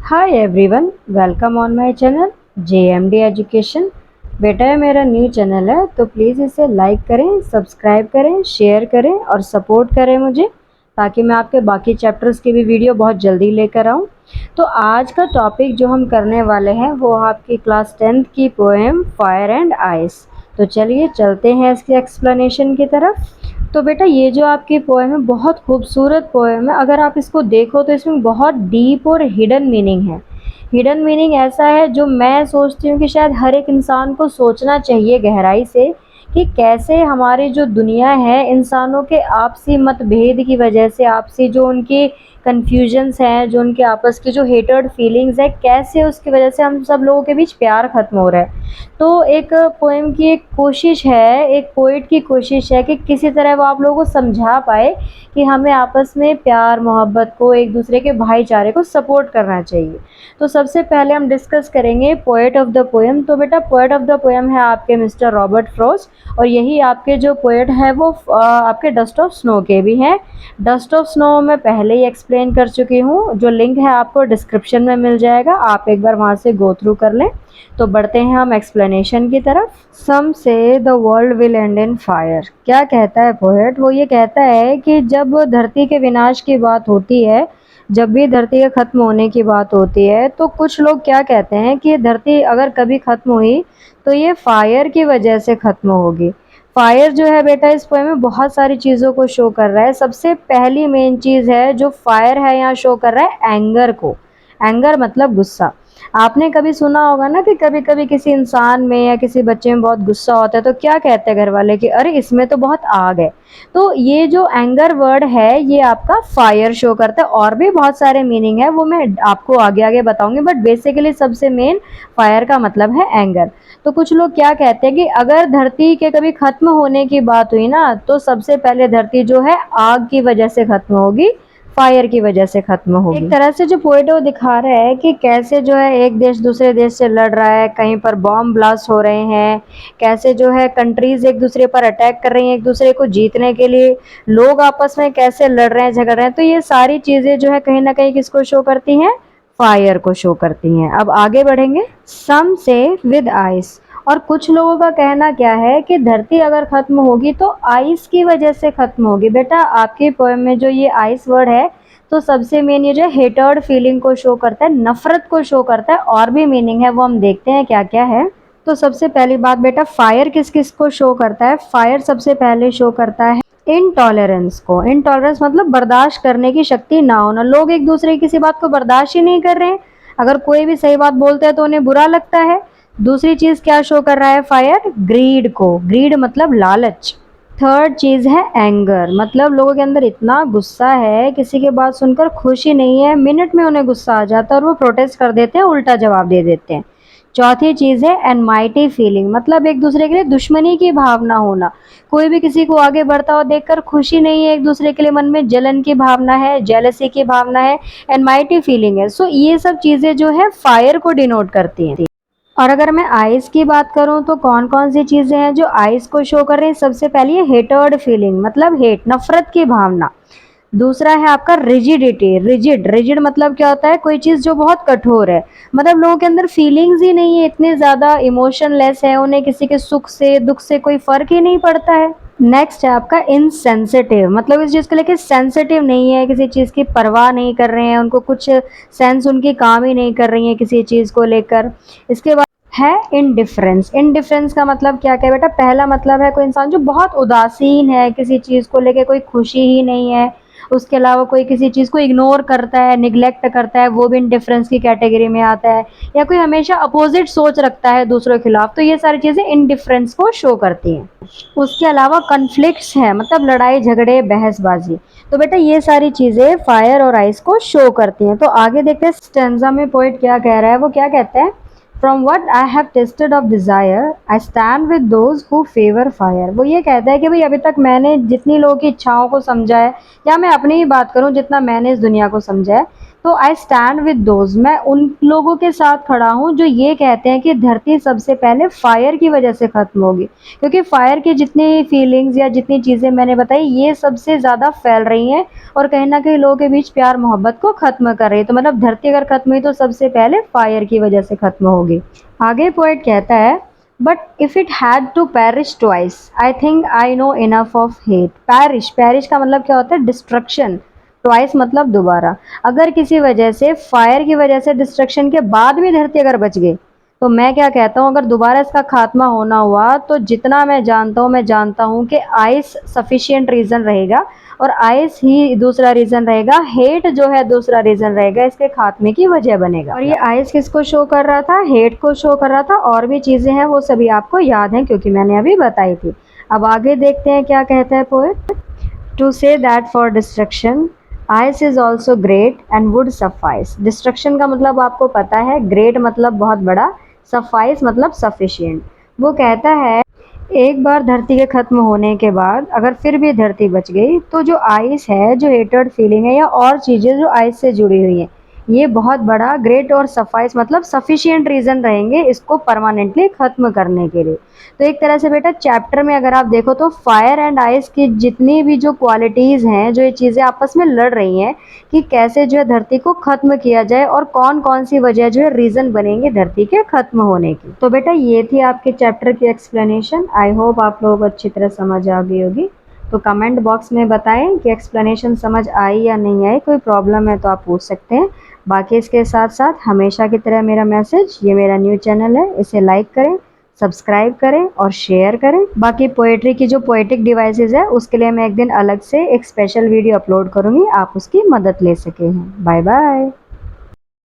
Hi everyone, welcome on my channel JMD education. बेटा ये मेरा न्यू चैनल है तो प्लीज़ इसे लाइक करें, सब्सक्राइब करें, शेयर करें और सपोर्ट करें मुझे, ताकि मैं आपके बाकी चैप्टर्स की भी वीडियो बहुत जल्दी लेकर आऊँ। तो आज का टॉपिक जो हम करने वाले हैं वो आपकी क्लास 10th की पोएम फायर एंड आइस। तो चलिए चलते हैं इसके एक्सप्लेनेशन की तरफ। तो बेटा ये जो आपकी पोएम है बहुत खूबसूरत पोएम है। अगर आप इसको देखो तो इसमें बहुत डीप और हिडन मीनिंग है। हिडन मीनिंग ऐसा है जो मैं सोचती हूँ कि शायद हर एक इंसान को सोचना चाहिए गहराई से, कि कैसे हमारी जो दुनिया है इंसानों के आपसी मतभेद की वजह से, आपसी जो उनकी कन्फ्यूजन्स हैं, जो उनके आपस की जो हेटेड फीलिंग्स है, कैसे उसकी वजह से हम सब लोगों के बीच प्यार ख़त्म हो रहा है। तो एक पोएम की एक कोशिश है, एक पोइट की कोशिश है कि किसी तरह वो आप लोगों को समझा पाए कि हमें आपस में प्यार मोहब्बत को, एक दूसरे के भाईचारे को सपोर्ट करना चाहिए। तो सबसे पहले हम डिस्कस करेंगे पोएट ऑफ द पोएम। तो बेटा पोएट ऑफ द पोएम है आपके मिस्टर रॉबर्ट फ्रॉस्ट, और यही आपके जो पोएट है वो आपके डस्ट ऑफ स्नो के भी हैं। डस्ट ऑफ स्नो मैं पहले ही एक्सप्लेन कर चुकी हूँ, जो लिंक है आपको डिस्क्रिप्शन में मिल जाएगा, आप एक बार वहाँ से गो थ्रू कर लें। तो बढ़ते हैं हम एक्सप्लेनेशन की तरफ। सम से the world will and in fire. क्या कहता है पोएट? वो ये कहता है कि जब धरती के विनाश की बात होती है, जब भी धरती के ख़त्म होने की बात होती है, तो कुछ लोग क्या कहते हैं कि ये धरती अगर कभी ख़त्म हुई तो ये फायर की वजह से ख़त्म होगी। फायर जो है बेटा इस पोएम में बहुत सारी चीज़ों को शो कर रहा है। सबसे पहली मेन चीज़ है जो फायर है यहाँ शो कर रहा है एंगर को। एंगर मतलब गुस्सा। आपने कभी सुना होगा ना कि कभी कभी किसी इंसान में या किसी बच्चे में बहुत गुस्सा होता है तो क्या कहते हैं घर वाले कि अरे इसमें तो बहुत आग है। तो ये जो एंगर वर्ड है ये आपका फायर शो करता है। और भी बहुत सारे मीनिंग है, वो मैं आपको आगे आगे बताऊंगी, बट बेसिकली सबसे मेन फायर का मतलब है एंगर। तो कुछ लोग क्या कहते हैं कि अगर धरती के कभी खत्म होने की बात हुई ना, तो सबसे पहले धरती जो है आग की वजह से खत्म होगी, फायर की वजह से खत्म होगी। एक तरह से जो पोएट है वो दिखा रहा है कि कैसे जो है एक देश दूसरे देश से लड़ रहा है, कहीं पर बॉम्ब ब्लास्ट हो रहे हैं, कैसे जो है कंट्रीज एक दूसरे पर अटैक कर रही हैं एक दूसरे को जीतने के लिए, लोग आपस में कैसे लड़ रहे हैं, झगड़ रहे हैं। तो ये सारी चीजें जो है कहीं ना कहीं किसको शो करती हैं? फायर को शो करती हैं। अब आगे बढ़ेंगे। सम से विद आइस। और कुछ लोगों का कहना क्या है कि धरती अगर खत्म होगी तो आइस की वजह से खत्म होगी। बेटा आपके पोएम में जो ये आइस वर्ड है तो सबसे मेन ये जो हेटर्ड फीलिंग को शो करता है, नफरत को शो करता है। और भी मीनिंग है वो हम देखते हैं क्या क्या है। तो सबसे पहली बात बेटा, फायर किस किस को शो करता है? फायर सबसे पहले शो करता है इनटॉलरेंस को। इनटॉलरेंस मतलब बर्दाश्त करने की शक्ति ना होना। लोग एक दूसरे की किसी बात को बर्दाश्त ही नहीं कर रहे हैं। अगर कोई भी सही बात बोलते हैं तो उन्हें बुरा लगता है। दूसरी चीज क्या शो कर रहा है फायर? ग्रीड को। ग्रीड मतलब लालच। थर्ड चीज है एंगर, मतलब लोगों के अंदर इतना गुस्सा है, किसी की बात सुनकर खुशी नहीं है, मिनट में उन्हें गुस्सा आ जाता है और वो प्रोटेस्ट कर देते हैं, उल्टा जवाब दे देते हैं। चौथी चीज है एनमाइटी फीलिंग, मतलब एक दूसरे के लिए दुश्मनी की भावना होना। कोई भी किसी को आगे बढ़ता हुआ देखकर खुशी नहीं है, एक दूसरे के लिए मन में जलन की भावना है, जेलसी की भावना है, एनमाइटी फीलिंग है। सो ये सब चीजें जो है फायर को डिनोट करती हैं। और अगर मैं आइस की बात करूं तो कौन कौन सी चीजें हैं जो आइस को शो कर रही हैं? सबसे पहले है हेटर्ड फीलिंग, मतलब हेट, नफरत की भावना। दूसरा है आपका रिजिडिटी। रिजिड, रिजिड मतलब क्या होता है? कोई चीज जो बहुत कठोर है, मतलब लोगों के अंदर फीलिंग्स ही नहीं है, इतने ज्यादा इमोशनलेस है, उन्हें किसी के सुख से दुख से कोई फर्क ही नहीं पड़ता है। नेक्स्ट है आपका इनसेंसिटिव, मतलब इस चीज को लेकर सेंसिटिव नहीं है, किसी चीज की परवाह नहीं कर रहे हैं, उनको कुछ सेंस उनकी काम ही नहीं कर रही है किसी चीज को लेकर। इसके बाद है इनडिफरेंस। इनडिफरेंस का मतलब क्या क्या बेटा? पहला मतलब है कोई इंसान जो बहुत उदासीन है, किसी चीज को लेके कोई खुशी ही नहीं है, उसके अलावा कोई किसी चीज को इग्नोर करता है, निग्लेक्ट करता है, वो भी इनडिफरेंस की कैटेगरी में आता है। या कोई हमेशा अपोजिट सोच रखता है दूसरों के खिलाफ, तो ये सारी चीजें इनडिफरेंस को शो करती हैं। उसके अलावा कन्फ्लिक्ट्स है, मतलब लड़ाई झगड़े बहसबाजी। तो बेटा ये सारी चीजें फायर और आइस को शो करती हैं। तो आगे देखते हैं स्टेंजा में पोइट क्या कह रहा है। वो क्या कहता है? From what I have tasted of desire, I stand with those who favor fire। वो ये कहता है कि भाई अभी तक मैंने जितनी लोगों की इच्छाओं को समझा है, या मैं अपनी ही बात करूं जितना मैंने इस दुनिया को समझा है, तो आई स्टैंड विद दोज, मैं उन लोगों के साथ खड़ा हूँ जो ये कहते हैं कि धरती सबसे पहले फायर की वजह से खत्म होगी, क्योंकि फायर की जितनी फीलिंग्स या जितनी चीज़ें मैंने बताई ये सबसे ज़्यादा फैल रही हैं और कहीं ना कहीं लोगों के बीच प्यार मोहब्बत को खत्म कर रही है। तो मतलब धरती अगर खत्म हुई तो सबसे पहले फायर की वजह से खत्म होगी। आगे पोएट कहता है, but if it had to perish twice I think I know enough of hate. Perish, perish का मतलब क्या होता है? डिस्ट्रक्शन। ट्वाइस मतलब दोबारा। अगर किसी वजह से, फायर की वजह से डिस्ट्रक्शन के बाद भी धरती अगर बच गई, तो मैं क्या कहता हूँ, अगर दोबारा इसका खात्मा होना हुआ तो जितना मैं जानता हूँ कि आइस सफिशिएंट रीज़न रहेगा और आइस ही दूसरा रीज़न रहेगा, हेट जो है दूसरा रीज़न रहेगा, इसके खात्मे की वजह बनेगा। और ये आइस किसको शो कर रहा था? हेट को शो कर रहा था। और भी चीज़ें हैं वो सभी आपको याद हैं क्योंकि मैंने अभी बताई थी। अब आगे देखते हैं क्या कहता है poet. To say that for destruction ice is also great and would suffice. Destruction का मतलब आपको पता है, ग्रेट मतलब बहुत बड़ा, सफाइस मतलब सफिशिएंट। वो कहता है एक बार धरती के खत्म होने के बाद अगर फिर भी धरती बच गई तो जो आइस है, जो हेटेड फीलिंग है या और चीज़ें जो आइस से जुड़ी हुई हैं, ये बहुत बड़ा, ग्रेट और सफाइस मतलब सफिशिएंट रीज़न रहेंगे इसको परमानेंटली ख़त्म करने के लिए। तो एक तरह से बेटा चैप्टर में अगर आप देखो तो फायर एंड आइस की जितनी भी जो क्वालिटीज़ हैं, जो ये चीज़ें आपस में लड़ रही हैं कि कैसे जो है धरती को ख़त्म किया जाए और कौन कौन सी वजह जो है रीज़न बनेंगे धरती के ख़त्म होने की। तो बेटा ये थी आपके चैप्टर की एक्सप्लेनेशन। आई होप आप लोगों को अच्छी तरह समझ आ गई होगी। तो कमेंट बॉक्स में बताएं कि एक्सप्लेनेशन समझ आई या नहीं आई। कोई प्रॉब्लम है तो आप पूछ सकते हैं। बाकी इसके साथ साथ हमेशा की तरह मेरा मैसेज, ये मेरा न्यू चैनल है, इसे लाइक करें, सब्सक्राइब करें और शेयर करें। बाकी पोएट्री की जो पोएटिक डिवाइसेस है उसके लिए मैं एक दिन अलग से एक स्पेशल वीडियो अपलोड करूँगी, आप उसकी मदद ले सके हैं। Bye bye.